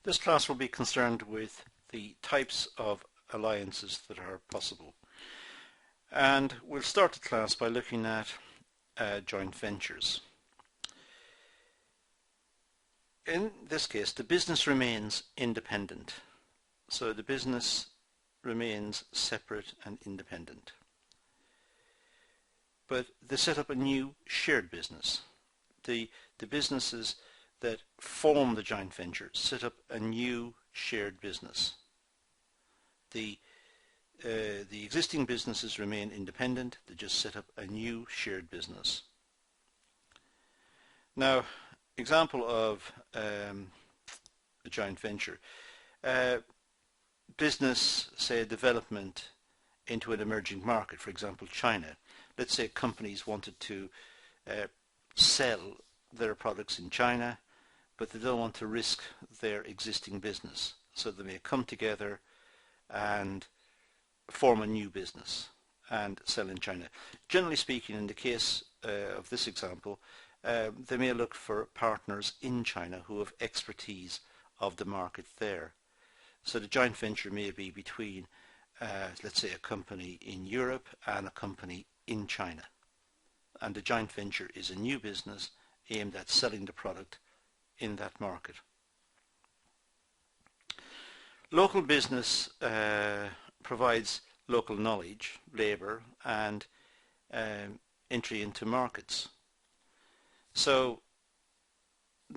This class will be concerned with the types of alliances that are possible. And we'll start the class by looking at joint ventures. In this case, the business remains independent. So the business remains separate and independent. But they set up a new shared business. The businesses that form the joint venture set up a new shared business. The existing businesses remain independent, they just set up a new shared business. Now, example of a joint venture. Business, say, development into an emerging market, for example, China. Let's say companies wanted to sell their products in China, but they don't want to risk their existing business. So they may come together and form a new business and sell in China. Generally speaking, in the case of this example, they may look for partners in China who have expertise of the market there. So the joint venture may be between, let's say, a company in Europe and a company in China. And the joint venture is a new business aimed at selling the product in that market. Local business provides local knowledge, labour, and entry into markets. So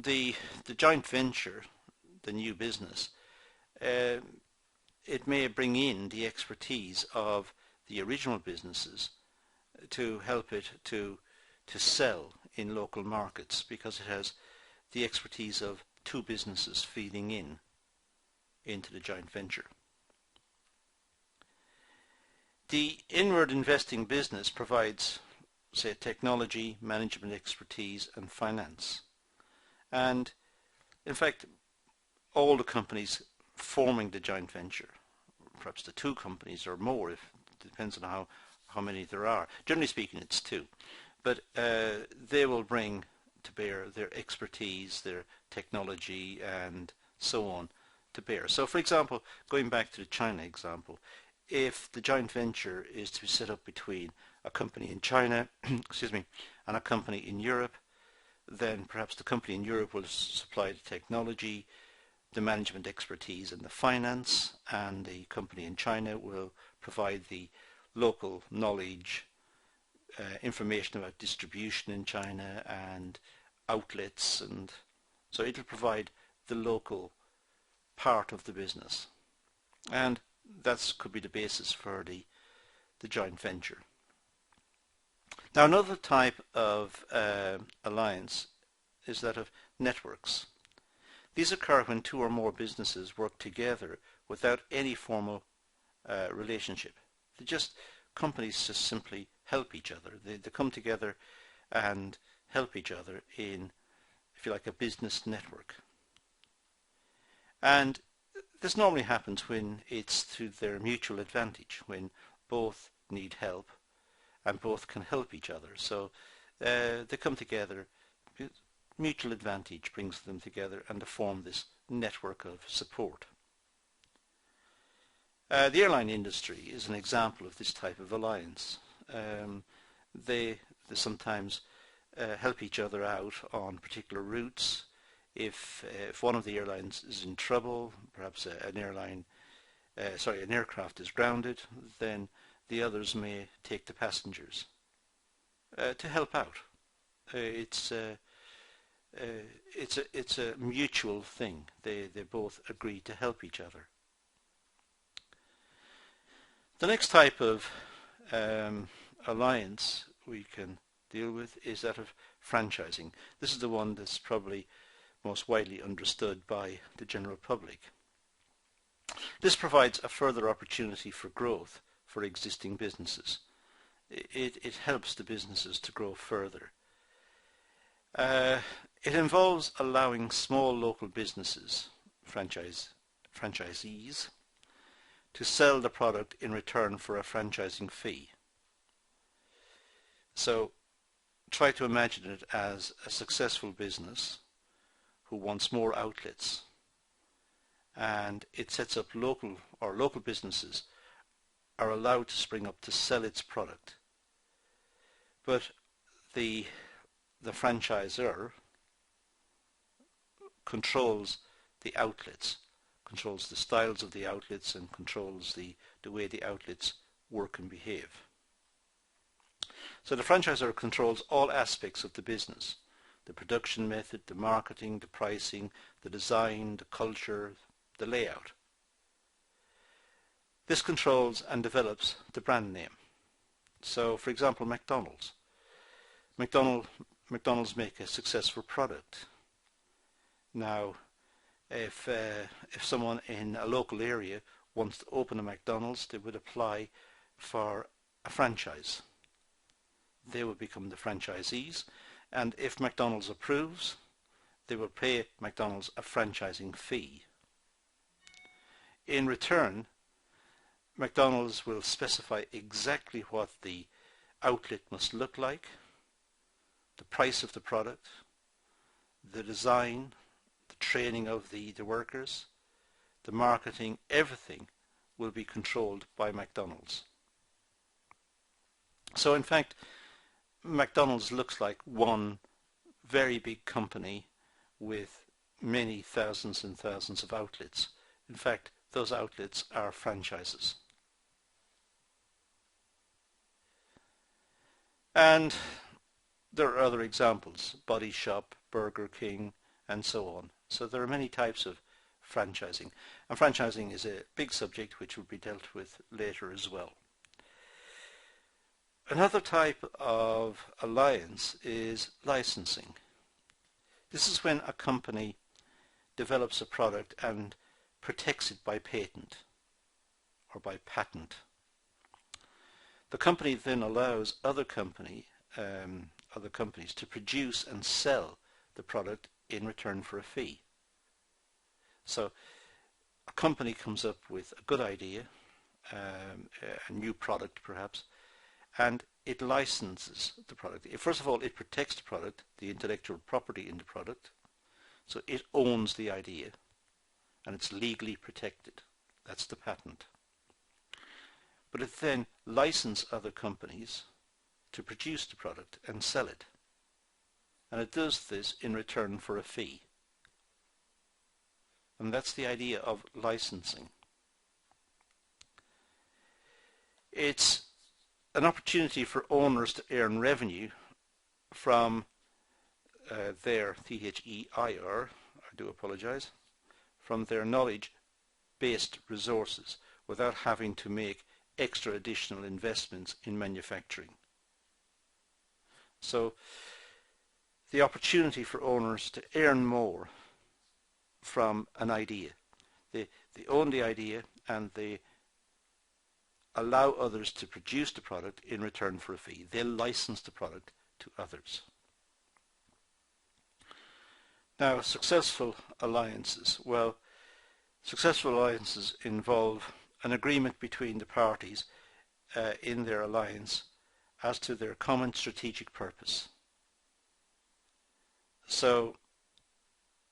the joint venture, the new business, it may bring in the expertise of the original businesses to help it to sell in local markets, because it has the expertise of two businesses feeding into the joint venture. The inward investing business provides, say, technology, management expertise and finance. And in fact, all the companies forming the joint venture, perhaps the two companies or more, if it depends on how many there are. Generally speaking, it's two. But they will bring to bear their expertise, their technology and so on to bear. So for example, going back to the China example, if the joint venture is to be set up between a company in China excuse me, and a company in Europe, then perhaps the company in Europe will supply the technology, the management expertise and the finance, and the company in China will provide the local knowledge, information about distribution in China and outlets, and so it will provide the local part of the business, and that could be the basis for the joint venture. Now, another type of alliance is that of networks. These occur when two or more businesses work together without any formal relationship. Companies just simply help each other. They come together and help each other in, if you like, a business network. And this normally happens when it's to their mutual advantage, when both need help and both can help each other. So they come together, mutual advantage brings them together, and they form this network of support. The airline industry is an example of this type of alliance. They sometimes help each other out on particular routes. If one of the airlines is in trouble, perhaps an aircraft is grounded, then the others may take the passengers to help out. It's a mutual thing. They both agree to help each other. The next type of alliance we can deal with is that of franchising. This is the one that's probably most widely understood by the general public. This provides a further opportunity for growth for existing businesses. It helps the businesses to grow further. It involves allowing small local businesses, franchisees, to sell the product in return for a franchising fee. So try to imagine it as a successful business who wants more outlets, and it sets up local businesses are allowed to spring up to sell its product. But the franchisor controls the outlets, controls the styles of the outlets, and controls the way the outlets work and behave. So the franchisor controls all aspects of the business: the production method, the marketing, the pricing, the design, the culture, the layout. This controls and develops the brand name. So, for example, McDonald's make a successful product. Now, if someone in a local area wants to open a McDonald's, they would apply for a franchise. They will become the franchisees, and if McDonald's approves, they will pay McDonald's a franchising fee. In return, McDonald's will specify exactly what the outlet must look like, the price of the product, the design, the training of the workers, the marketing. Everything will be controlled by McDonald's. So in fact, McDonald's looks like one very big company with many thousands and thousands of outlets. In fact, those outlets are franchises. And there are other examples: Body Shop, Burger King, and so on. So there are many types of franchising. And franchising is a big subject which will be dealt with later as well. Another type of alliance is licensing. This is when a company develops a product and protects it by patent or by patent. The company then allows other companies to produce and sell the product in return for a fee. So a company comes up with a good idea, a new product perhaps, and it licenses the product. First of all, it protects the product, the intellectual property in the product, so it owns the idea and it's legally protected. That's the patent. But it then licenses other companies to produce the product and sell it. And it does this in return for a fee. And that's the idea of licensing. It's an opportunity for owners to earn revenue from their THEIR, I do apologize, from their knowledge-based resources without having to make extra additional investments in manufacturing. So the opportunity for owners to earn more from an idea. They own the idea and they allow others to produce the product in return for a fee. They license the product to others. Now, successful alliances. Well, successful alliances involve an agreement between the parties in their alliance as to their common strategic purpose. So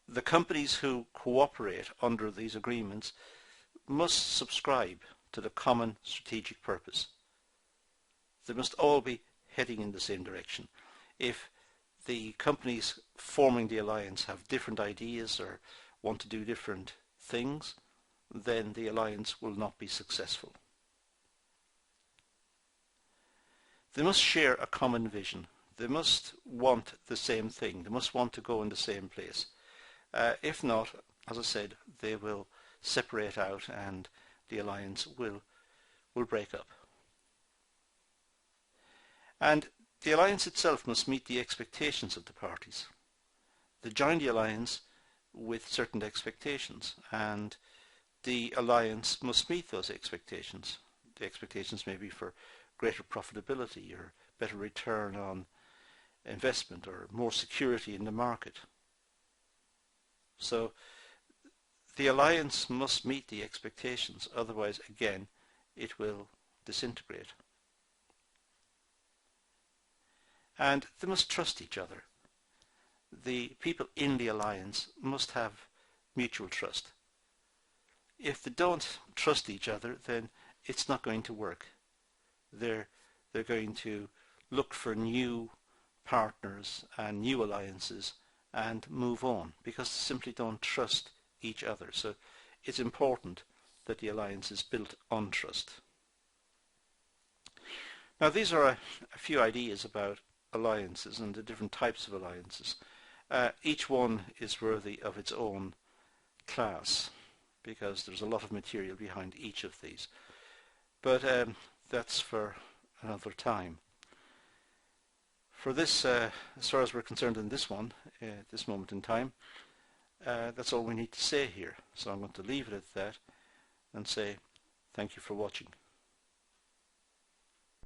the companies who cooperate under these agreements must subscribe to the common strategic purpose. They must all be heading in the same direction. If the companies forming the alliance have different ideas or want to do different things, then the alliance will not be successful. They must share a common vision. They must want the same thing. They must want to go in the same place. If not, as I said, they will separate out and the alliance will break up. And the alliance itself must meet the expectations of the parties. They join the alliance with certain expectations, and the alliance must meet those expectations. The expectations may be for greater profitability or better return on investment or more security in the market. So the alliance must meet the expectations, otherwise again it will disintegrate. And they must trust each other. The people in the alliance must have mutual trust. if they don't trust each other, then it's not going to work. They're going to look for new partners and new alliances and move on because they simply don't trust each other. So it's important that the alliance is built on trust. Now these are a few ideas about alliances and the different types of alliances. Each one is worthy of its own class because there's a lot of material behind each of these. But that's for another time. For this, as far as we're concerned in this one, at this moment in time, that's all we need to say here. So I'm going to leave it at that and say thank you for watching.